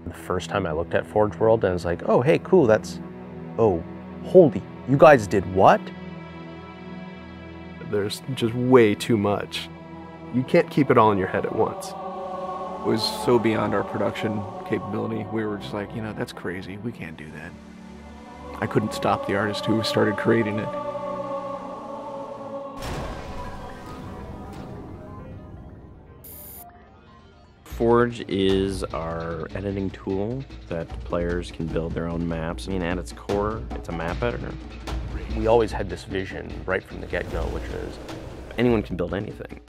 The first time I looked at Forge World and I was like, oh, hey, cool, oh, holy, you guys did what? There's just way too much. You can't keep it all in your head at once. It was so beyond our production capability. We were just like, you know, that's crazy. We can't do that. I couldn't stop the artist who started creating it. Forge is our editing tool that players can build their own maps. I mean, at its core, it's a map editor. We always had this vision right from the get-go, which is anyone can build anything.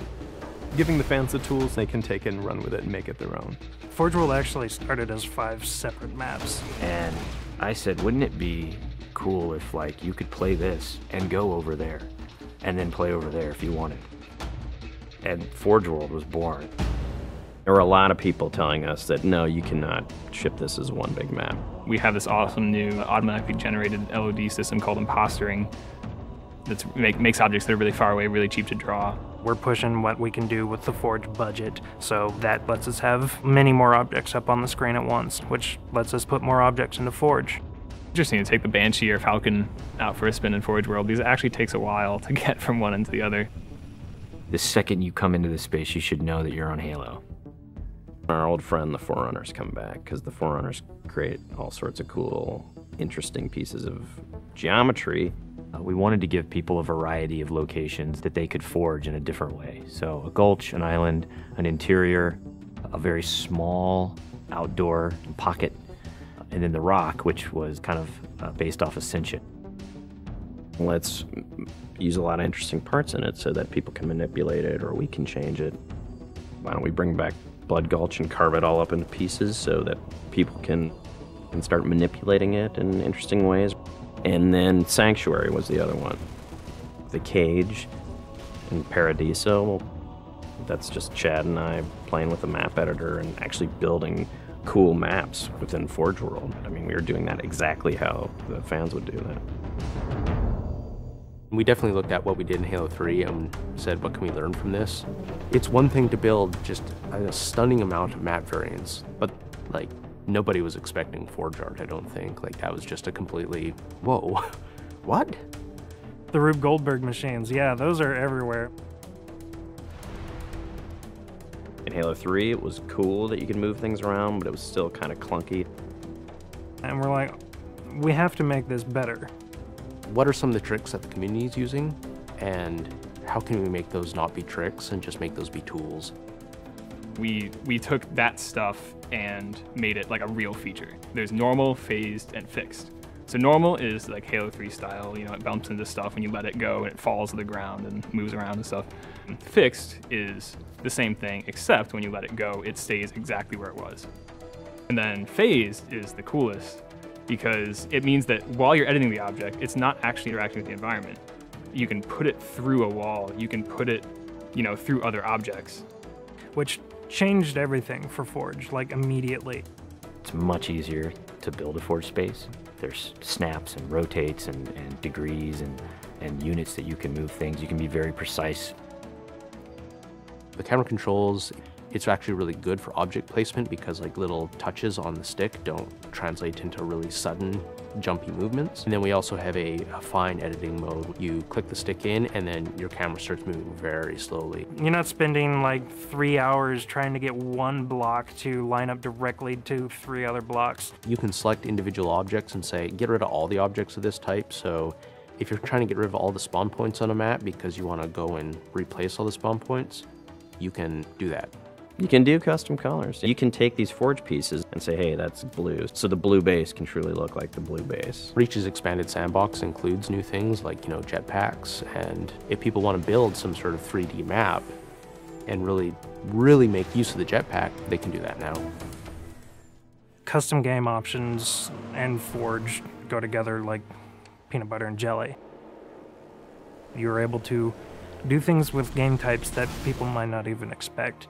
Giving the fans the tools, they can take it and run with it and make it their own. Forge World actually started as 5 separate maps. And I said, wouldn't it be cool if, like, you could play this and go over there and then play over there if you wanted? And Forge World was born. There were a lot of people telling us that, no, you cannot ship this as one big map. We have this awesome new automatically generated LOD system called impostering that makes objects that are really far away really cheap to draw. We're pushing what we can do with the Forge budget, so that lets us have many more objects up on the screen at once, which lets us put more objects into Forge. Interesting to take the Banshee or Falcon out for a spin in Forge World because it actually takes a while to get from one end to the other. The second you come into the space, you should know that you're on Halo. Our old friend, the Forerunners, come back because the Forerunners create all sorts of cool, interesting pieces of geometry. We wanted to give people a variety of locations that they could forge in a different way. So a gulch, an island, an interior, a very small outdoor pocket, and then the rock, which was kind of based off Ascension. Let's use a lot of interesting parts in it so that people can manipulate it or we can change it. Why don't we bring back Blood Gulch and carve it all up into pieces so that people can start manipulating it in interesting ways. And then Sanctuary was the other one. The Cage and Paradiso, that's just Chad and I playing with the map editor and actually building cool maps within Forge World. I mean, we were doing that exactly how the fans would do that. we definitely looked at what we did in Halo 3 and said, what can we learn from this? It's one thing to build just a stunning amount of map variants, but like nobody was expecting Forge art, I don't think. Like that was just a completely, whoa, what? The Rube Goldberg machines, yeah, those are everywhere. In Halo 3, it was cool that you could move things around, but it was still kind of clunky. And we're like, we have to make this better. What are some of the tricks that the community is using, and how can we make those not be tricks and just make those be tools? We took that stuff and made it like a real feature. There's normal, phased, and fixed. So normal is like Halo 3 style, you know, it bumps into stuff when you let it go and it falls to the ground and moves around and stuff. And fixed is the same thing, except when you let it go, it stays exactly where it was. And then phased is the coolest because it means that while you're editing the object, it's not actually interacting with the environment. You can put it through a wall, you can put it, you know, through other objects. Which changed everything for Forge, like immediately. It's much easier to build a Forge space. There's snaps and rotates and degrees and units that you can move things. You can be very precise. The camera controls, it's actually really good for object placement because like little touches on the stick don't translate into really sudden jumpy movements. And then we also have a fine editing mode. You click the stick in and then your camera starts moving very slowly. You're not spending like 3 hours trying to get one block to line up directly to 3 other blocks. You can select individual objects and say, get rid of all the objects of this type. So if you're trying to get rid of all the spawn points on a map because you want to go and replace all the spawn points, you can do that. You can do custom colors. You can take these Forge pieces and say, hey, that's blue. So the blue base can truly look like the blue base. Reach's expanded sandbox includes new things like, you know, jetpacks. And if people want to build some sort of 3D map and really make use of the jetpack, they can do that now. Custom game options and Forge go together like peanut butter and jelly. You're able to do things with game types that people might not even expect.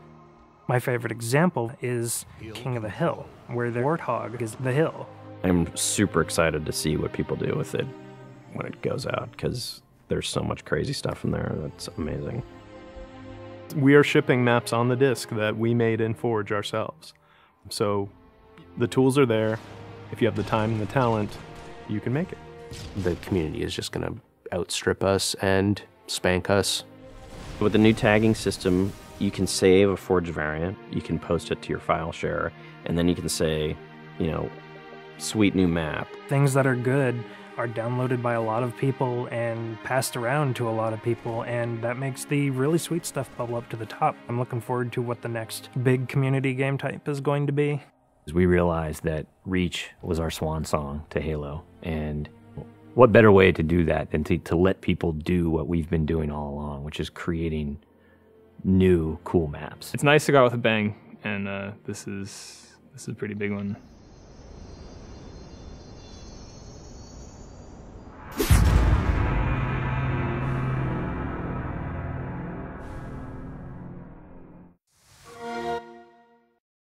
My favorite example is King of the Hill, where the warthog is the hill. I'm super excited to see what people do with it when it goes out, because there's so much crazy stuff in there that's amazing. We are shipping maps on the disc that we made in Forge ourselves. So The tools are there. If you have the time and the talent, you can make it. The community is just going to outstrip us and spank us. With the new tagging system, you can save a forged variant, you can post it to your file share, and then you can say, you know, sweet new map. Things that are good are downloaded by a lot of people and passed around to a lot of people, and that makes the really sweet stuff bubble up to the top. I'm looking forward to what the next big community game type is going to be. We realized that Reach was our swan song to Halo, and what better way to do that than to let people do what we've been doing all along, which is creating new cool maps. It's nice to go out with a bang, and this is a pretty big one.